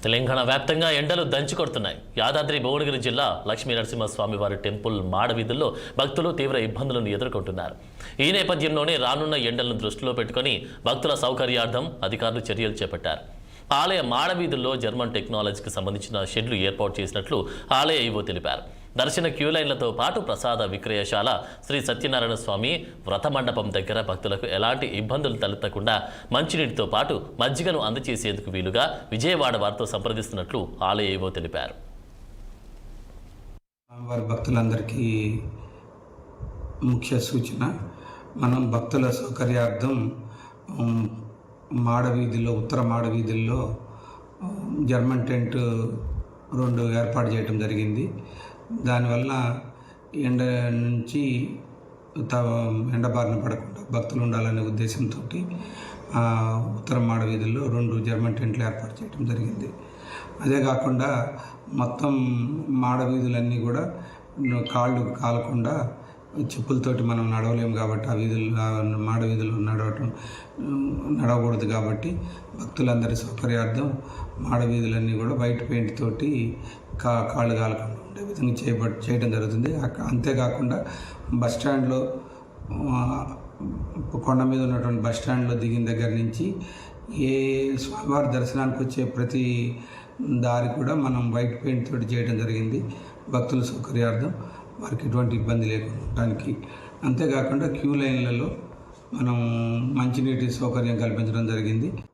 తెలంగాణ వ్యాప్తంగా ఎండలు దంచుకొడుతున్నాయి. యాదాద్రి భువనగిరి జిల్లా లక్ష్మీ నరసింహస్వామి వారి టెంపుల్ మాడవీధుల్లో భక్తులు తీవ్ర ఇబ్బందులను ఎదుర్కొంటున్నారు. ఈ నేపథ్యంలోనే రానున్న ఎండలను దృష్టిలో పెట్టుకుని భక్తుల సౌకర్యార్థం అధికారులు చర్యలు చేపట్టారు. ఆలయ మాడవీధుల్లో జర్మన్ టెక్నాలజీకి సంబంధించిన షెడ్లు ఏర్పాటు చేసినట్లు ఆలయ ఈవో తెలిపారు. దర్శన క్యూలైన్లతో పాటు ప్రసాద విక్రయశాల, శ్రీ సత్యనారాయణ స్వామి వ్రత మండపం దగ్గర భక్తులకు ఎలాంటి ఇబ్బందులు తలెత్తకుండా మంచినీటితో పాటు మజ్జిగను అందజేసేందుకు వీలుగా విజయవాడ వారితో సంప్రదిస్తున్నట్లు ఆలయ ఈవో తెలిపారు. వారి భక్తులందరికీ ముఖ్య సూచన, మనం భక్తుల సౌకర్యార్థం మాడవీధిలో, ఉత్తర మాడవీధుల్లో జర్మన్ టెంట్ 2 ఏర్పాటు చేయడం జరిగింది. దానివల్ల ఎండ నుంచి ఎండబారిన పడకుండా భక్తులు ఉండాలనే ఉద్దేశంతో ఉత్తర మాడవీధుల్లో 2 జర్మన్ టెంట్లు ఏర్పాటు చేయడం జరిగింది. అదే కాకుండా మొత్తం మాడవీధులన్నీ కూడా కాళ్ళు కాలకుండా, చెప్పులతోటి మనం నడవలేము కాబట్టి ఆ వీధులు, మాడవీధులు నడవకూడదు కాబట్టి భక్తులందరి సౌకర్యార్థం మాడవీధులన్నీ కూడా వైట్ పెయింట్ తోటి కాళ్ళు కాలకుండా ఉండే విధంగా చేయడం జరుగుతుంది. అంతేకాకుండా బస్టాండ్లో, కొండ మీద ఉన్నటువంటి బస్టాండ్లో దిగిన దగ్గర నుంచి ఏ స్వామివారి దర్శనానికి వచ్చే ప్రతి దారి కూడా మనం వైట్ పెయింట్ తోటి చేయడం జరిగింది, భక్తుల సౌకర్యార్థం, వారికి ఎటువంటి ఇబ్బంది లేకుండా ఉండడానికి. అంతేకాకుండా క్యూ లైన్లలో మనం మంచినీటి సౌకర్యం కల్పించడం జరిగింది.